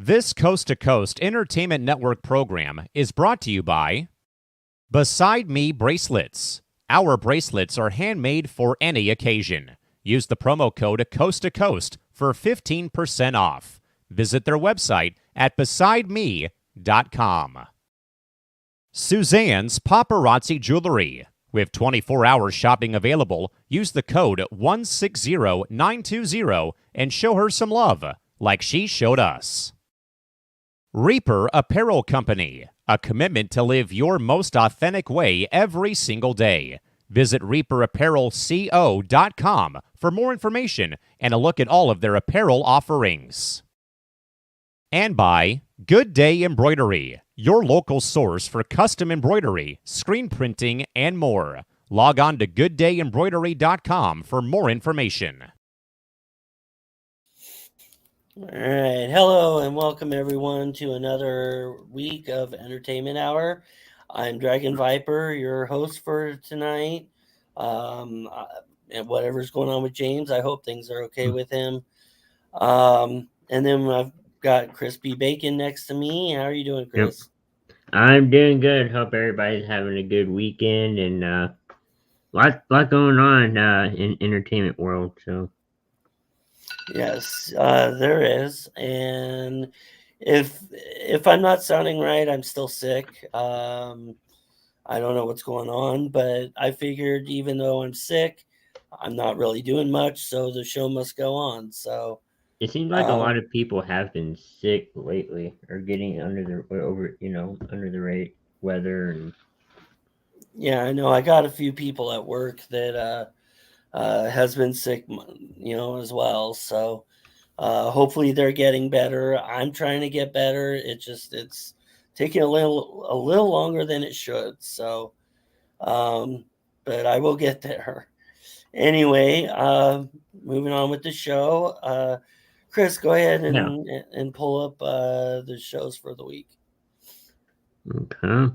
This Coast to Coast Entertainment Network program is brought to you by Beside Me Bracelets. Our bracelets are handmade for any occasion. Use the promo code Coast to Coast for 15% off. Visit their website at besideme.com. Suzanne's Paparazzi Jewelry. With 24-hour shopping available, use the code 160920 and show her some love, like she showed us. Reaper Apparel Company, a commitment to live your most authentic way every single day. Visit reaperapparelco.com for more information and a look at all of their apparel offerings. And by Good Day Embroidery, your local source for custom embroidery, screen printing, and more. Log on to gooddayembroidery.com for more information. All right. Hello and welcome everyone to another week of Entertainment Hour. I'm Dragon Viper, your host for tonight. And whatever's going on with James, I hope things are okay with him. And then I've got Crispy Bacon next to me. How are you doing, Chris? Yep. I'm doing good. Hope everybody's having a good weekend and lot going on in entertainment world. So yes, there is. And if I'm not sounding right, I'm still sick. I don't know what's going on, but I figured even though I'm sick, I'm not really doing much, so the show must go on. So it seems like a lot of people have been sick lately or getting under the weather and yeah, I know I got a few people at work that has been sick, as well. So hopefully they're getting better. I'm trying to get better. It's taking a little longer than it should. So, but I will get there. Anyway, moving on with the show. Chris, go ahead and pull up the shows for the week. Okay.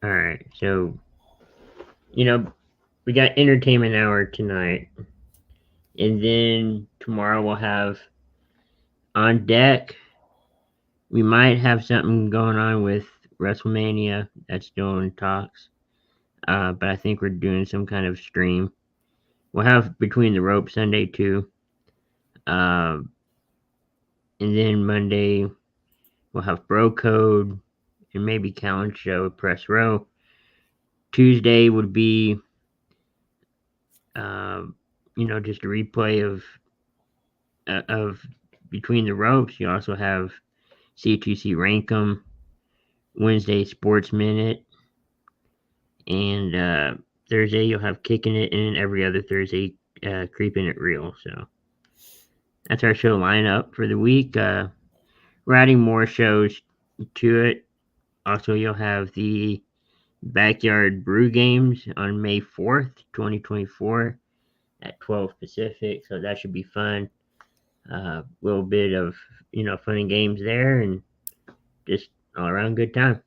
All right. So, we got Entertainment Hour tonight. And then tomorrow we'll have On Deck. We might have something going on with WrestleMania. That's still in talks. But I think we're doing some kind of stream. We'll have Between the Ropes Sunday too. And then Monday we'll have Bro Code and maybe Callan Show, Press Row. Tuesday would be, just a replay of Between the Ropes. You also have C2C Rankum, Wednesday Sports Minute, and Thursday you'll have Kicking It, and every other Thursday Creeping It Real. So that's our show lineup for the week. We're adding more shows to it. Also, you'll have the Backyard Brew Games on May 4th, 2024 at 12 Pacific. So that should be fun. A little bit of, fun and games there and just all around good time.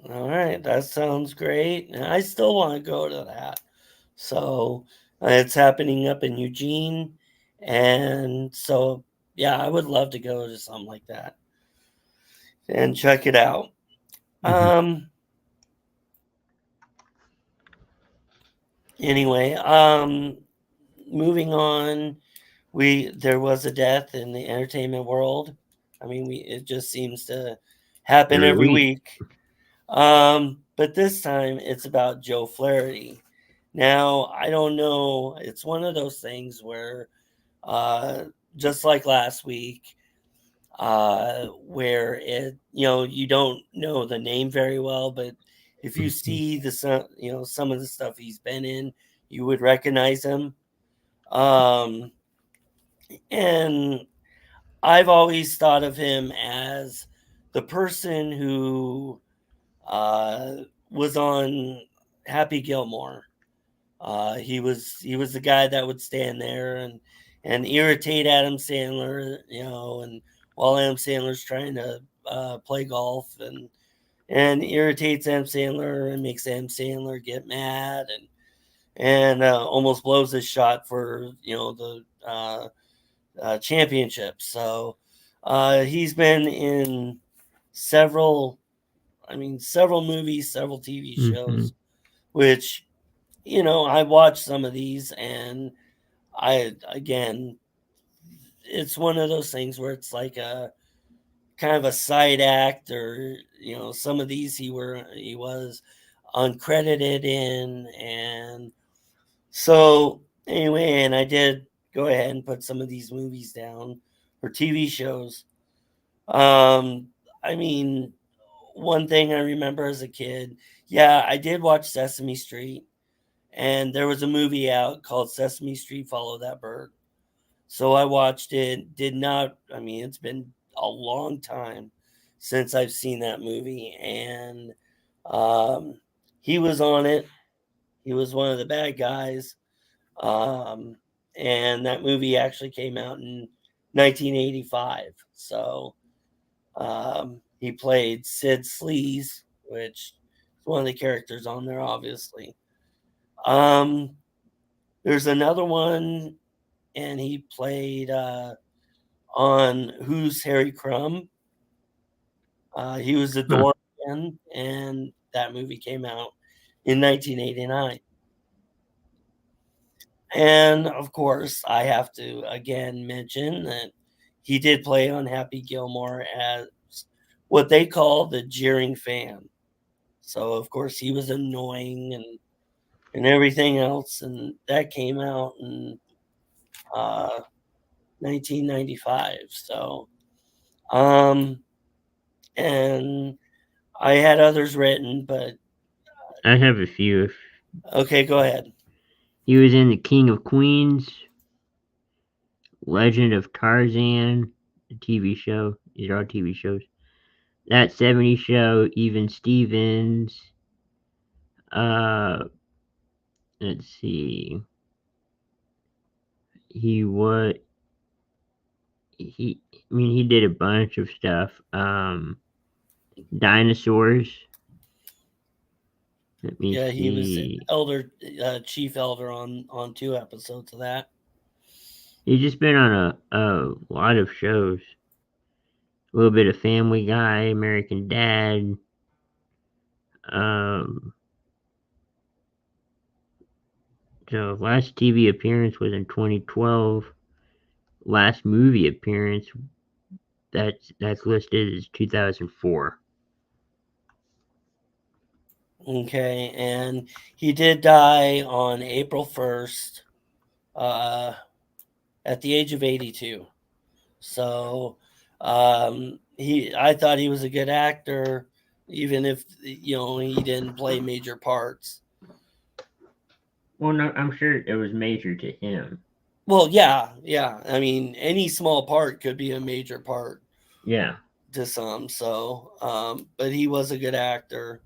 All right, that sounds great. And I still want to go to that. So it's happening up in Eugene. And so, yeah, I would love to go to something like that and check it out. Anyway, moving on, there was a death in the entertainment world. I mean, it just seems to happen every week. But this time it's about Joe Flaherty. Now, I don't know. It's one of those things where, just like last week, where you don't know the name very well, but if you see some of the stuff he's been in, you would recognize him. And I've always thought of him as the person who was on Happy Gilmore. He was the guy that would stand there and irritate Adam Sandler, and while Adam Sandler's trying to play golf and irritates Adam Sandler and makes Adam Sandler get mad and almost blows his shot for the championship. So he's been in several, several movies, several TV Mm-hmm. shows, which I watched some of these, and it's one of those things where it's like a kind of a side act, or some of these he was uncredited in. And so anyway, and I did go ahead and put some of these movies down for TV shows. um I mean, one thing I remember as a kid, yeah, I did watch Sesame Street, and there was a movie out called Sesame Street Follow That Bird. So I watched it. Did not, it's been a long time since I've seen that movie. And um, he was on it. He was one of the bad guys. Um, and that movie actually came out in 1985. So he played Sid Sleaze, which is one of the characters on there, obviously. Um, there's another one, and he played on Who's Harry Crumb. He was the Huh. doorman, and that movie came out in 1989. And of course, I have to again mention that he did play on Happy Gilmore as what they call the jeering fan. So of course he was annoying and everything else, and that came out in uh, 1995. So um, and I had others written, but I have a few. okay, go ahead. He was in The King of Queens, Legend of Tarzan, the TV show. These are all TV shows. That 70s Show, Even Stevens. Uh, let's see. He was he. I mean, he did a bunch of stuff. Dinosaurs. Let me Yeah, he was see. chief elder on 2 episodes of that. He's just been on a lot of shows. A little bit of Family Guy, American Dad. Um, so last TV appearance was in 2012. Last movie appearance that's listed as 2004. Okay, and he did die on April 1st, uh, at the age of 82. So I thought he was a good actor, even if he didn't play major parts. Well, no, I'm sure it was major to him. Well, yeah, yeah. I mean, any small part could be a major part Yeah. to some. So, but he was a good actor.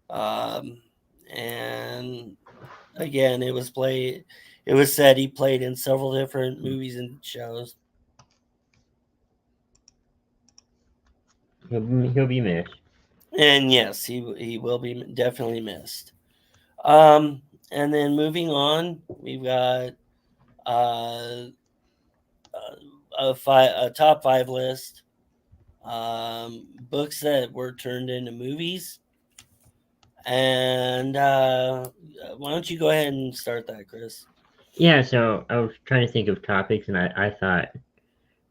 Um, and again, it was said he played in several different movies and shows. He'll be missed. And yes, he will be definitely missed. And then moving on, we've got uh, a top 5 list. Books that were turned into movies. And why don't you go ahead and start that, Chris? Yeah, so I was trying to think of topics, and I thought,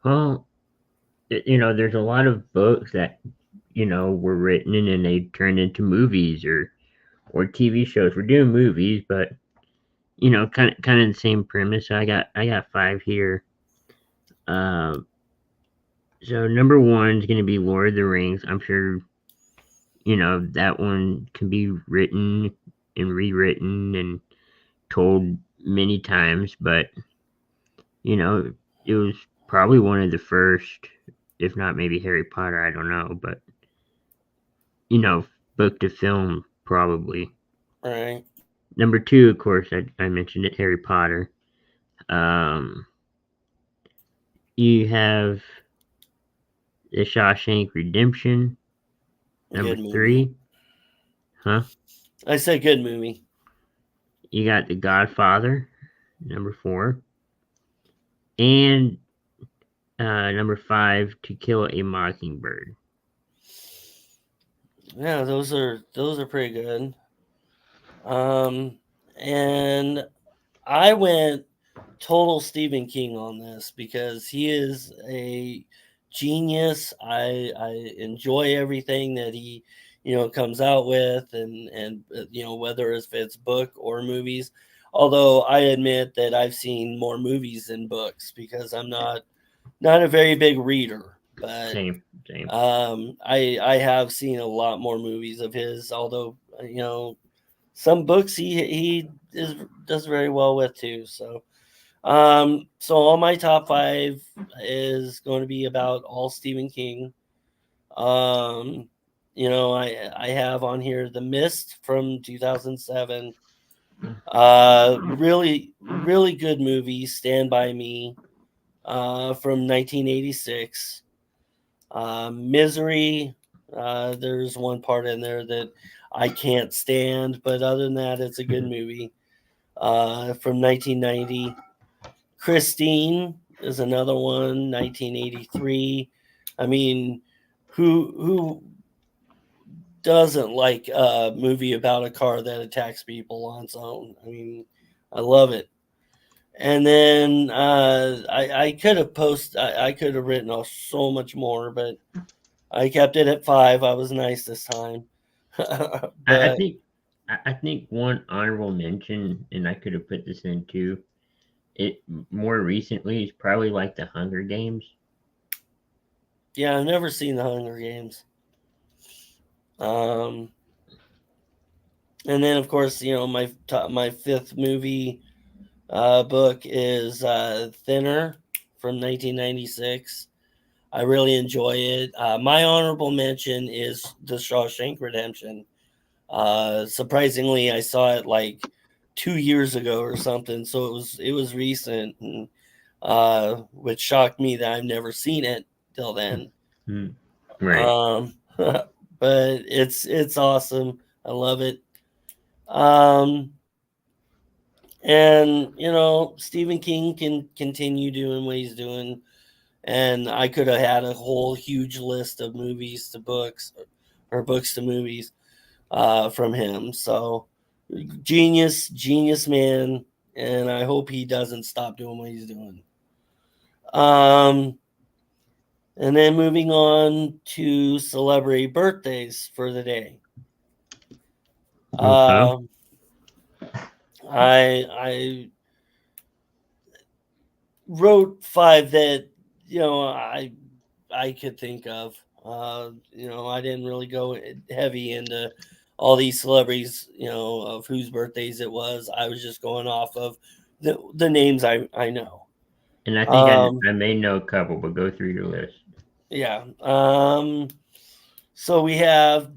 well, there's a lot of books that, were written and then they turned into movies or TV shows. We're doing movies, but kind of the same premise. So I got 5 here. Um, so number 1 is going to be Lord of the Rings. I'm sure that one can be written and rewritten and told many times, but it was probably one of the first, if not maybe Harry Potter. I don't know, but book to film probably. All right. Number 2, of course, I mentioned it, Harry Potter. Um, you have The Shawshank Redemption. Number Good movie. 3, huh? I said good movie. You got The Godfather, number 4, and number 5, To Kill a Mockingbird. Yeah, those are pretty good. And I went total Stephen King on this because he is a genius. I enjoy everything that he comes out with, and whether it's book or movies. Although I admit that I've seen more movies than books because I'm not a very big reader, but Same. I have seen a lot more movies of his. Although some books does very well with too. So all my top 5 is going to be about all Stephen King. I have on here The Mist from 2007. Really, really good movie. Stand By Me from 1986. Misery. There's one part in there that I can't stand, but other than that, it's a good movie. From 1990. Christine is another one, 1983. I mean, who doesn't like a movie about a car that attacks people on its own? I mean, I love it. And then I could have I could have written off so much more, but I kept it at 5. I was nice this time. I But think I think one honorable mention, and I could have put this in too. It more recently is probably like The Hunger Games. yeah, I've never seen The Hunger Games. And then of course, my 5th movie book is Thinner from 1996. I really enjoy it. My honorable mention is The Shawshank Redemption. Surprisingly, I saw it like 2 years ago or something, so it was recent, and, which shocked me that I've never seen it till then. Right. But it's awesome. I love it. And Stephen King can continue doing what he's doing, and I could have had a whole huge list of movies to books or books to movies from him. So genius man, and I hope he doesn't stop doing what he's doing. And then moving on to celebrity birthdays for the day. Okay. I wrote 5 that I could think of. I didn't really go heavy into all these celebrities, of whose birthdays it was. I was just going off of the names I know. And I think I may know a couple, but go through your list. Yeah. So we have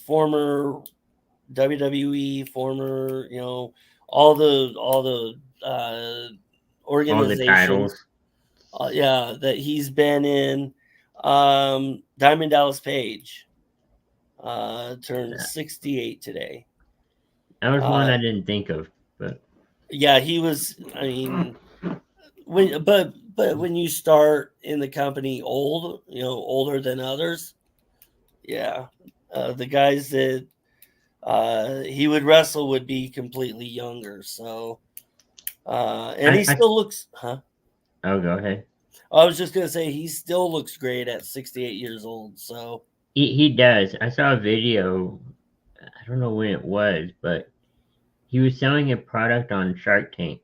former WWE, former, all the organizations. Yeah, that he's been in. Diamond Dallas Page turned 68 today. That was one I didn't think of, but yeah, he was. I mean, but when you start in the company older than others, yeah, the guys that he would wrestle would be completely younger. So, and he still looks, huh? Oh, go ahead. I was just gonna say he still looks great at 68 years old. So He does. I saw a video. I don't know when it was, but he was selling a product on Shark Tank.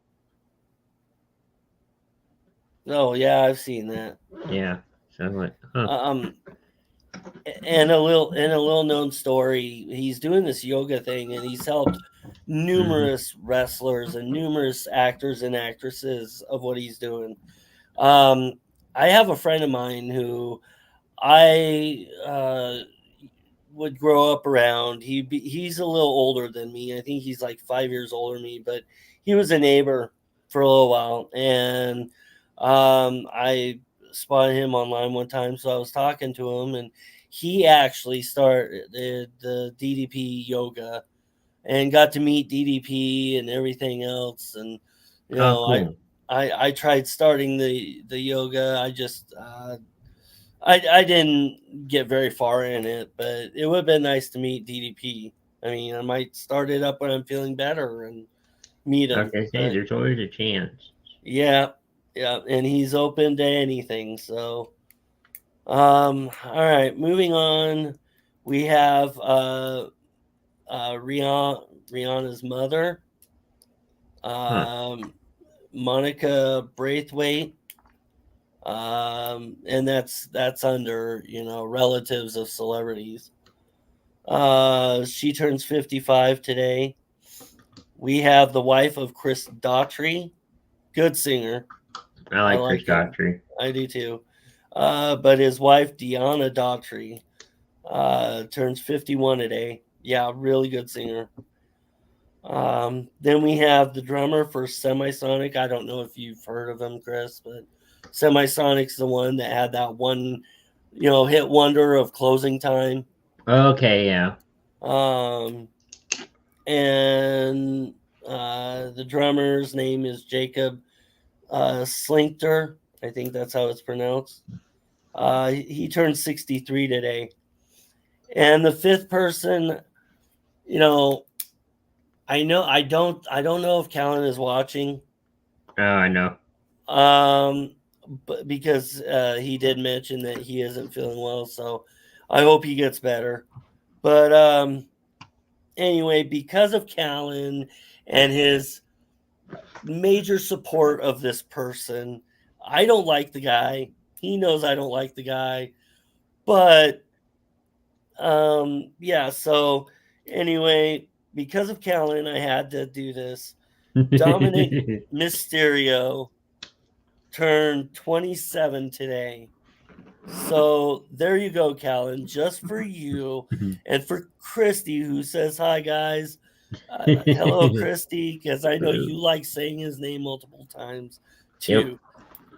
oh yeah, I've seen that. Yeah. So I'm like, huh. And a little known story, he's doing this yoga thing, and he's helped numerous wrestlers and numerous actors and actresses of what he's doing. I have a friend of mine who I would grow up around. He's a little older than me. I think he's like 5 years older than me, but he was a neighbor for a little while, and I spotted him online one time, so I was talking to him, and he actually started the DDP yoga, and got to meet DDP and everything else. And Cool. I tried starting the yoga. I didn't get very far in it, but it would have been nice to meet DDP. I mean, I might start it up when I'm feeling better and meet him. Like I say, But there's always a chance. yeah, and he's open to anything. So, all right, moving on. We have Rihanna's mother, Monica Braithwaite, and that's under relatives of celebrities. She turns 55 today. We have the wife of Chris Daughtry, good singer. I like Chris him. Daughtry. I do too. But his wife Deanna Daughtry turns 51 today. Yeah, really good singer. Then we have the drummer for Semisonic. I don't know if you've heard of him, Chris, but Semisonic's the one that had that one, hit wonder of Closing Time. Okay, yeah. And the drummer's name is Jacob Slinkter. I think that's how it's pronounced. He turned 63 today. And the fifth person, I don't know if Callan is watching. Oh, I know. But because he did mention that he isn't feeling well, so I hope he gets better. But anyway, because of Callan and his major support of this person, I don't like the guy. He knows I don't like the guy. But yeah, so anyway, because of Callan, I had to do this. Dominic Mysterio turned 27 today. So there you go, Callan, just for you and for Christy, who says hi, guys. Hello, Christy, because I know you like saying his name multiple times too. Yep.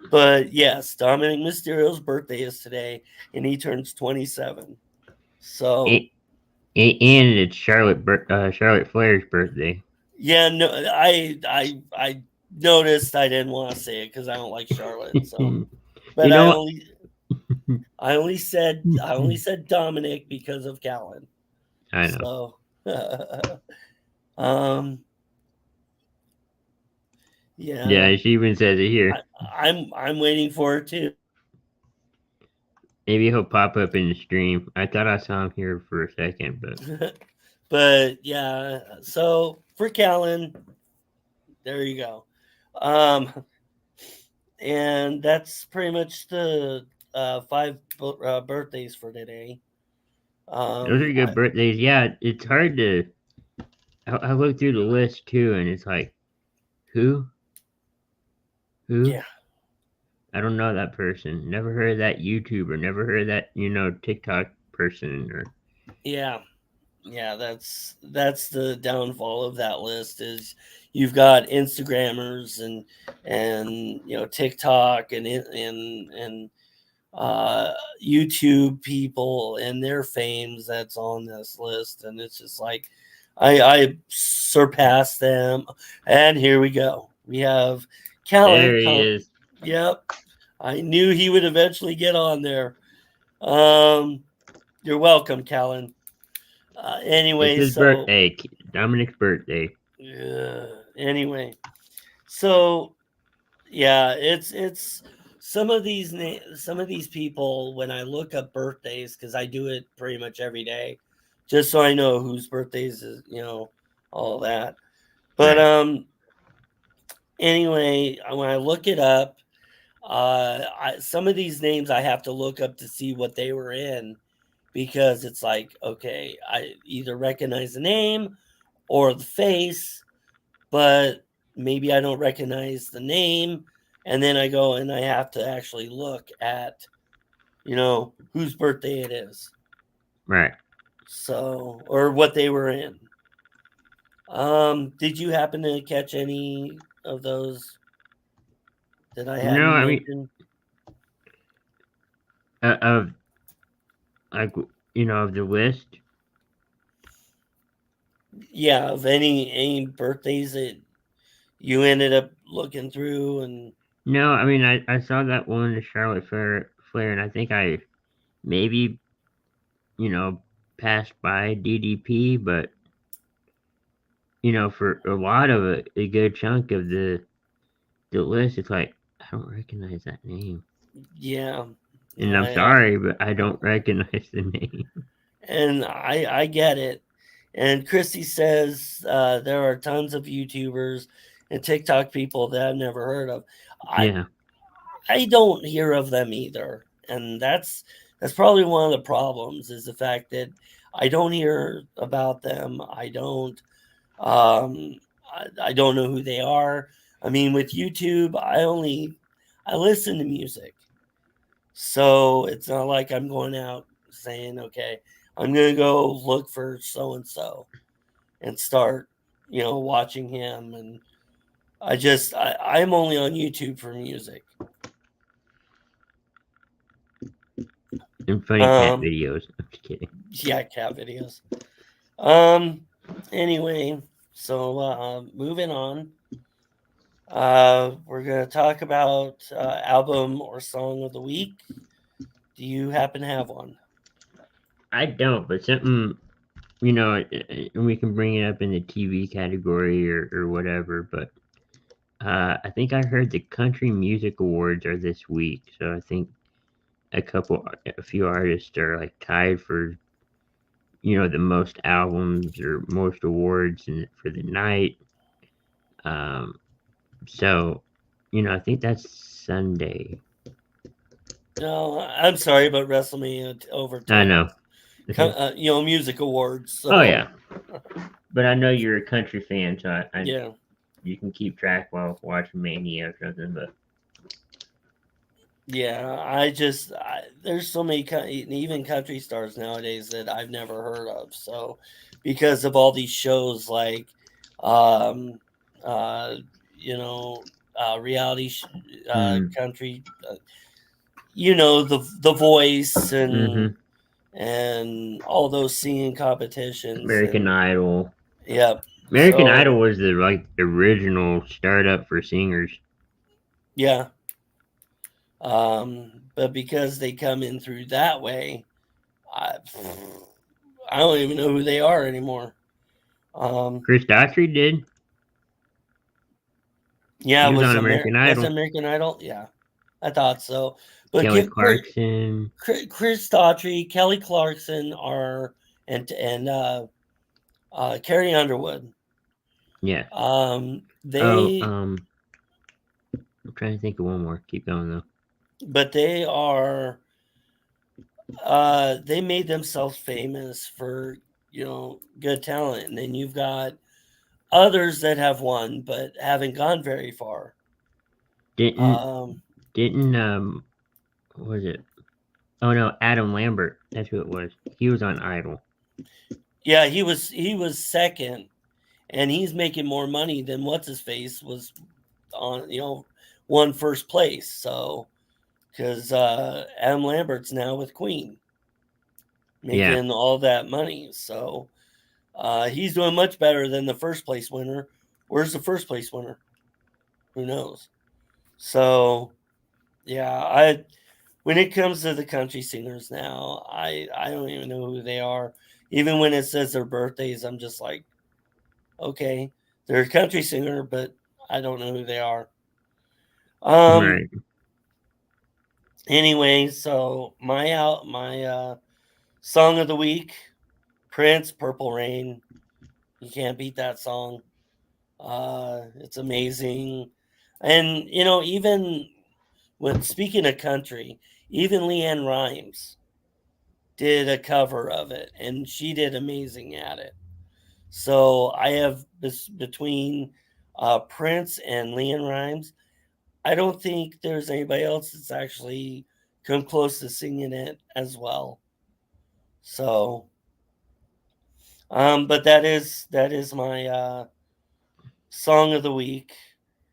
But yes, Dominic Mysterio's birthday is today, and he turns 27. So, and it's Charlotte Flair's birthday. Yeah, no, I noticed. I didn't want to say it because I don't like Charlotte. So, but I only said Dominic because of Callan. I know. So, yeah. Yeah, she even says it here. I'm waiting for it too. Maybe he'll pop up in the stream. I thought I saw him here for a second, but but yeah. So for Callan, there you go. And that's pretty much the 5 birthdays for today. Those are good birthdays. Yeah, it's hard to. I looked through the list too, and it's like, who? Yeah. I don't know that person. Never heard of that YouTuber. Never heard of that TikTok person. Or yeah, that's the downfall of that list is you've got Instagrammers and TikTok and YouTube people and their fames that's on this list, and it's just like I surpassed them, and here we go. We have Callan. There he is. Yep, I knew he would eventually get on there. You're welcome, Callan. Anyway, it's his birthday, Dominic's birthday. Anyway, so yeah, it's some of these people when I look up birthdays, because I do it pretty much every day, just so I know whose birthdays is, all that. But anyway, when I look it up, some of these names I have to look up to see what they were in, because it's like, okay, I either recognize the name or the face, but maybe I don't recognize the name. And then I go and I have to actually look at, whose birthday it is. Right. So, or what they were in. Did you happen to catch any of those that I had? No, I mean, of the list. Yeah, of any birthdays that you ended up looking through, and No, I mean I saw that one, the Charlotte Flair, and I think I maybe, you know, passed by DDP, but for a lot of a good chunk of the list, it's like I don't recognize that name. yeah, And no, I'm sorry, but I don't recognize the name. and I get it. And Christy says there are tons of YouTubers and TikTok people that I've never heard of. I Yeah. I don't hear of them either, and that's probably one of the problems is the fact that I don't hear about them. Um, I don't know who they are. I mean, with YouTube, I listen to music, so it's not like I'm going out saying, okay, I'm gonna go look for so and so and start, watching him. And I'm only on YouTube for music. And funny cat Um, videos. I'm just kidding. yeah, cat videos. Um, anyway, so moving on. We're gonna talk about album or song of the week. Do you happen to have one? I don't, but something, and we can bring it up in the TV category or whatever, but I think I heard the Country Music Awards are this week, so I think a few artists are like tied for, the most albums or most awards for the night. Um, so, I think that's Sunday. No, I'm sorry, but WrestleMania I overtook, know. music awards. Oh So yeah, but I know you're a country fan, so yeah, you can keep track while watching Mania or something. But yeah. There's so many even country stars nowadays that I've never heard of. So because of all these shows like, um, uh, you know, reality hmm, country, the Voice hmm, and all those singing competitions, American and Idol. yeah. American So Idol was the like original startup for singers. yeah. But because they come in through that way, I I don't even know who they are anymore. Um, Chris Daughtry did. yeah, He was on American Was Idol. American Idol? Yeah, I thought so. But Kelly Clarkson. Chris Daughtry, Kelly Clarkson are and Carrie Underwood. Yes. Oh, They I'm trying to think of one more. Keep going though. but they made themselves famous for good talent, and then you've got others that have won but haven't gone very far. Didn't Um, didn't what was it? Oh no, Adam Lambert. That's who it was. He was on Idol. yeah, he was second, and he's making more money than what's his face was on. Won first place. So because Adam Lambert's now with Queen, Yeah. making all that money. So he's doing much better than the first place winner. Where's the first place winner? Who knows? So yeah, when it comes to the country singers now, I don't even know who they are. Even when it says their birthdays, I'm just like, okay, they're a country singer, but I don't know who they are. Um. Right. Anyway, so my song of the week, Prince, "Purple Rain." You can't beat that song. It's amazing, and even when speaking of country, even Leanne Rhymes did a cover of it, and she did amazing at it. So I have between Prince and Leanne Rhymes. I don't think there's anybody else that's actually come close to singing it as well. So, but that is my song of the week.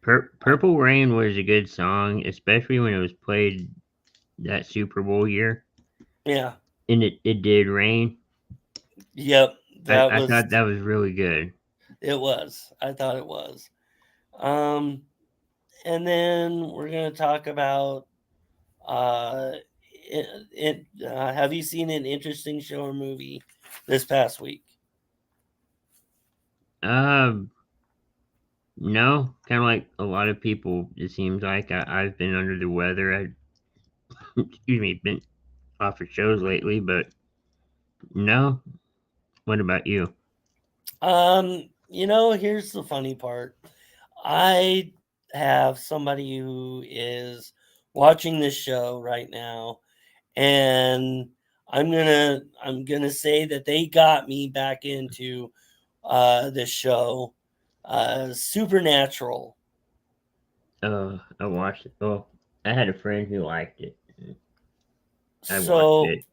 Purple Rain was a good song, especially when it was played that Super Bowl year, Yeah, and it did rain. yep. That I was thought that was really good. it was. I thought it was. Um, and then we're gonna talk about uh, have you seen an interesting show or movie this past week? Um, no, kind of like a lot of people. It seems like I've been under the weather. Excuse me, been off of shows lately, but no. What about you? Here's the funny part. I have somebody who is watching this show right now, and I'm gonna say that they got me back into this show, Supernatural. I watched it. Well, I had a friend who liked it. I watched So it.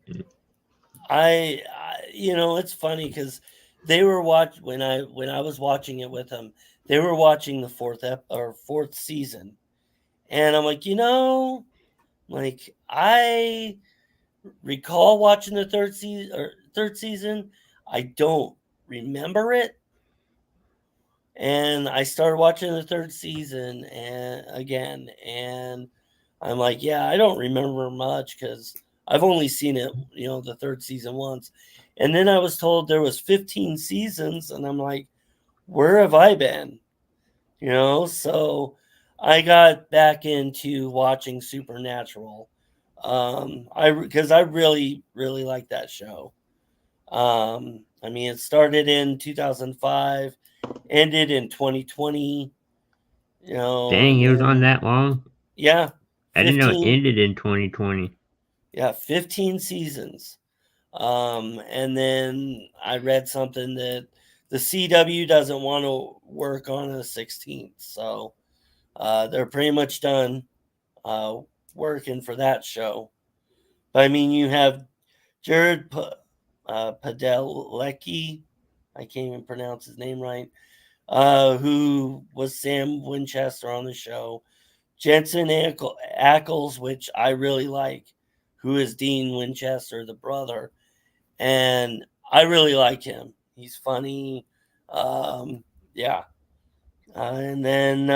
it's funny because they were when I was watching it with them. They were watching the fourth season, and I'm like, like I recall watching the third season. I don't remember it, and I started watching the third season and I'm like, yeah, I don't remember much because I've only seen it, the third season once. And then I was told there was 15 seasons, and I'm like, where have I been? So I got back into watching Supernatural. Because I really, really like that show. It started in 2005, ended in 2020, Dang, and it was on then that long. yeah, I didn't know it 15, ended in 2020. yeah, 15 seasons. And then I read something that the CW doesn't want to work on a 16th, so they're pretty much done uh, working for that show. But you have Jared Padalecki, I can't even pronounce his name right, who was Sam Winchester on the show. Jensen Ackles, which I really like, who is Dean Winchester, the brother. And I really like him. He's funny. Yeah. And then,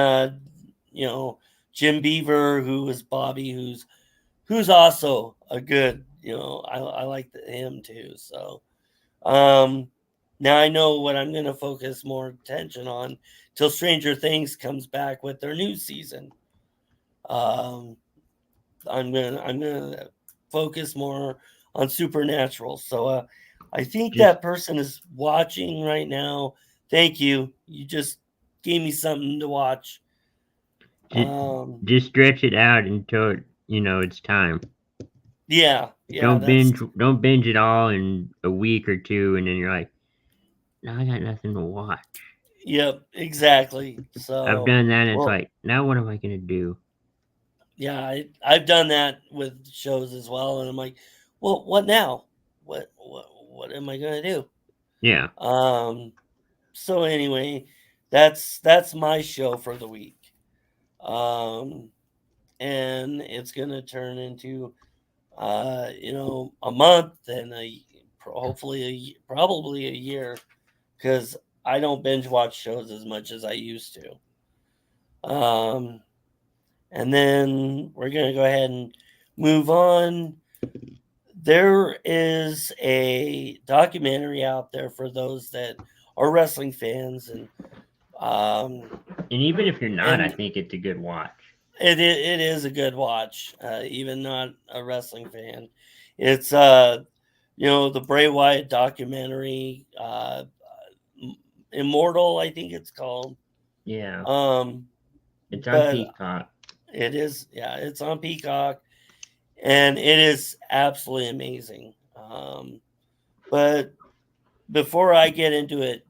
Jim Beaver, who is Bobby, who's also a good, I like him too. So, now I know what I'm going to focus more attention on till Stranger Things comes back with their new season. Um, I'm gonna focus more on Supernatural. So, I think Just, that person is watching right now. Thank you. You just gave me something to watch. just, Um, just stretch it out until it's time. yeah, that's Don't binge it all in a week or two, and then you're like, now I got nothing to watch. yep, exactly. I've So, done that, and it's well, like, now what am I gonna do? yeah, I've done that with shows as well, and I'm like, well, what now? What am I gonna do? Yeah. So anyway, that's my show for the week. Um, and it's gonna turn into a month and hopefully probably a year, because I don't binge watch shows as much as I used to. And then we're gonna go ahead and move on. There is a documentary out there for those that are wrestling fans, um, And even if you're not, I and think it's a good watch. it is a good watch, even not a wrestling fan. It's the Bray Wyatt documentary, Immortal, I think it's called. Yeah. Um, It's on but Peacock. it is, yeah, it's on Peacock, and it is absolutely amazing. But before I get into it,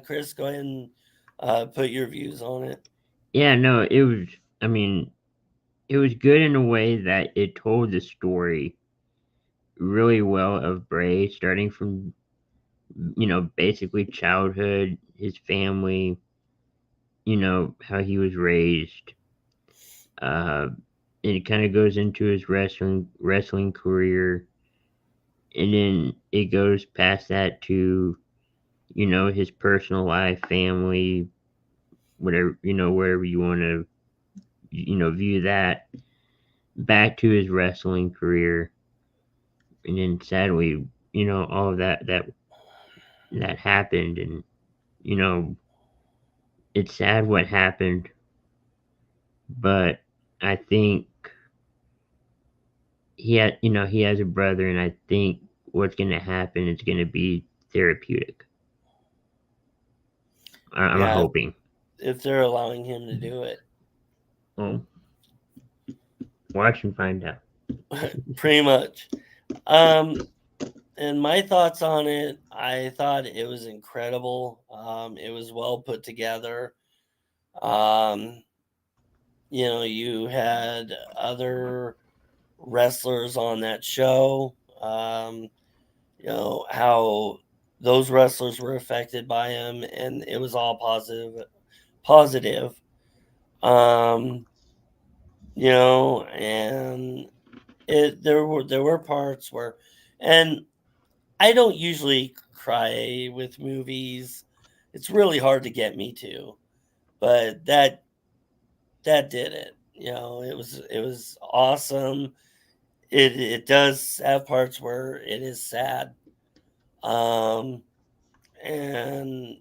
Chris, go ahead and put your views on it. Yeah, no, it was. I mean, it was good in a way that it told the story really well of Bray, starting from basically childhood, his family, how he was raised. Uh, and it kind of goes into his wrestling career, and then it goes past that to his personal life, family, whatever, wherever you want to, view that, back to his wrestling career. And then sadly, all of that happened. And, it's sad what happened, but I think he has a brother, and I think what's going to happen is going to be therapeutic. I'm Yeah, hoping. if they're allowing him to do it. Well, watch and find out. Pretty much. And my thoughts on it, I thought it was incredible. It was well put together. Um, you had other wrestlers on that show. How those wrestlers were affected by him, and it was all positive. Um, and there were parts where, and I don't usually cry with movies. It's really hard to get me to, but that did it. It was awesome. It does have parts where it is sad. Um and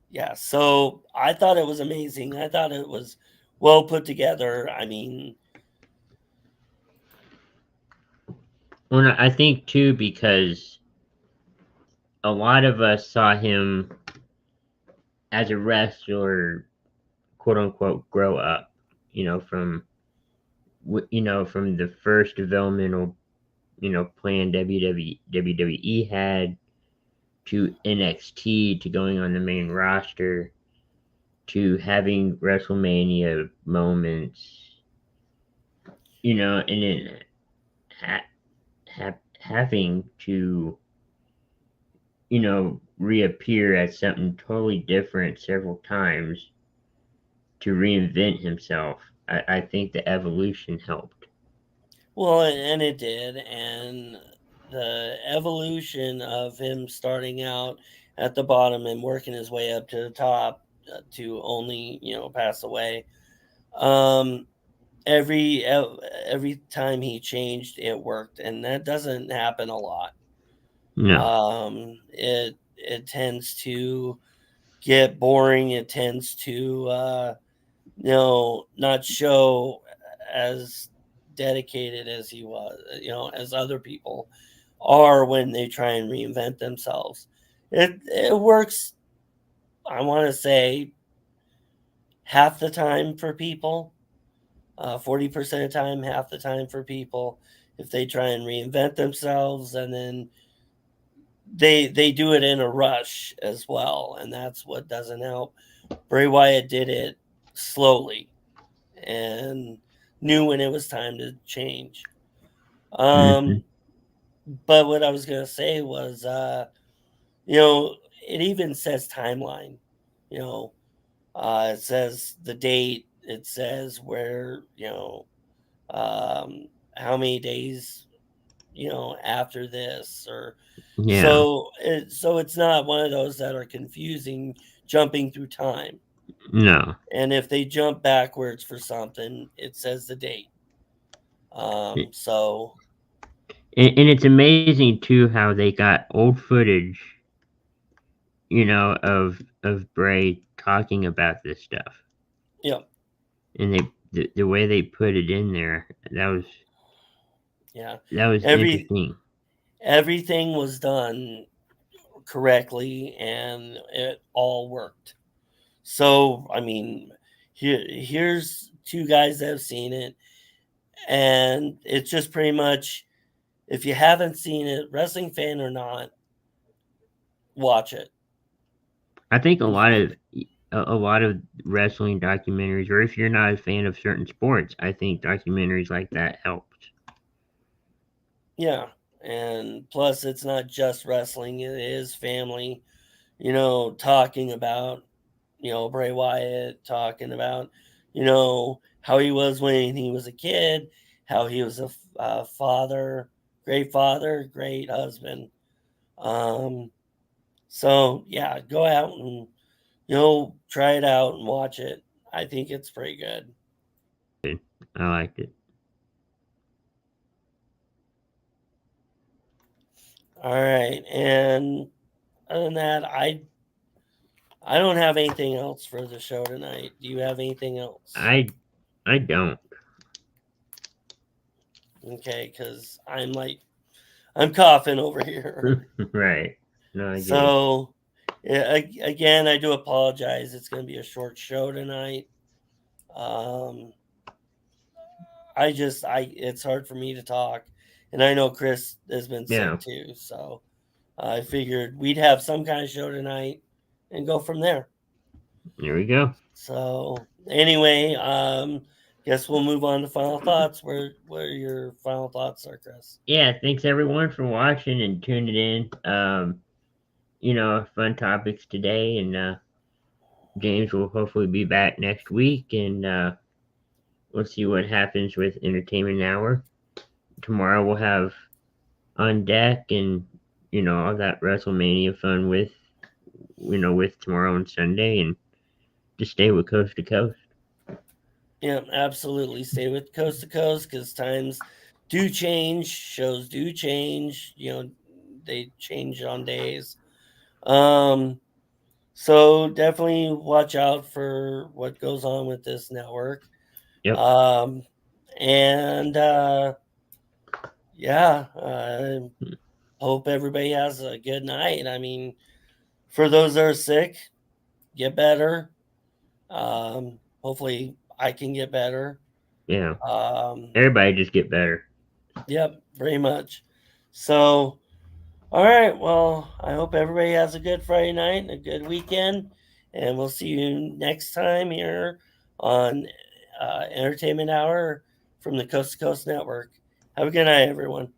yeah, so I thought it was amazing. I thought it was well put together. I mean, Well, no, I think too, because a lot of us saw him as a wrestler, quote unquote, grow up. From from the first developmental plan WWE had, to NXT, to going on the main roster, to having WrestleMania moments, and then having to reappear as something totally different several times to reinvent himself. I think the evolution helped. well, and it did, and the evolution of him starting out at the bottom and working his way up to the top, to only pass away. Um, every time he changed, it worked, and that doesn't happen a lot. No. It tends to get boring. It tends to not show as dedicated as he was, as other people are when they try and reinvent themselves. It works, I want to say, half the time for people, 40% of the time, half the time for people, if they try and reinvent themselves, and then they do it in a rush as well, and that's what doesn't help. Bray Wyatt did it slowly and knew when it was time to change. Hmm. But what I was gonna say was, it even says timeline. You know, it says the date. It says where. How many days. After this, or Yeah. so it's not one of those that are confusing, jumping through time. No. And if they jump backwards for something, it says the date. So And it's amazing too how they got old footage, of Bray talking about this stuff, yeah, and the way they put it in there, yeah. that was Every interesting. everything was done correctly, and it all worked. So I mean, here's two guys that have seen it, and it's just pretty much, if you haven't seen it, wrestling fan or not, watch it. I think a It's lot worth of it. a lot of wrestling documentaries, or if you're not a fan of certain sports, I think documentaries like that helped. Yeah, and plus, it's not just wrestling; it is family. Talking about Bray Wyatt, talking about how he was when he was a kid, how he was a father, great husband. Um, So yeah, go out and try it out and watch it. I think it's pretty good. I liked it. All right, and other than that, I don't have anything else for the show tonight. Do you have anything else? I don't. Okay, because I'm coughing over here. Right. No, I get it. So yeah, again, I do apologize. It's going to be a short show tonight. It's hard for me to talk, and I know Chris has been Yeah. sick too. So I figured we'd have some kind of show tonight and go from there. Here we go. So anyway, guess we'll move on to final thoughts. Where your final thoughts are, Chris? Yeah, thanks everyone for watching and tuning in. Fun topics today, and James will hopefully be back next week, and we'll see what happens with Entertainment Hour. Tomorrow we'll have On Deck and all that WrestleMania fun with tomorrow and Sunday, and just stay with Coast to Coast. Yeah, absolutely. Stay with Coast to Coast because times do change, shows do change. They change on days. So definitely watch out for what goes on with this network. Yep. And hope everybody has a good night. I mean, for those that are sick, get better. Hopefully I can get better. Yeah. Everybody just get better. Yep, very much. So, all right. Well, I hope everybody has a good Friday night and a good weekend. And we'll see you next time here on Entertainment Hour from the Coast to Coast Network. Have a good night, everyone.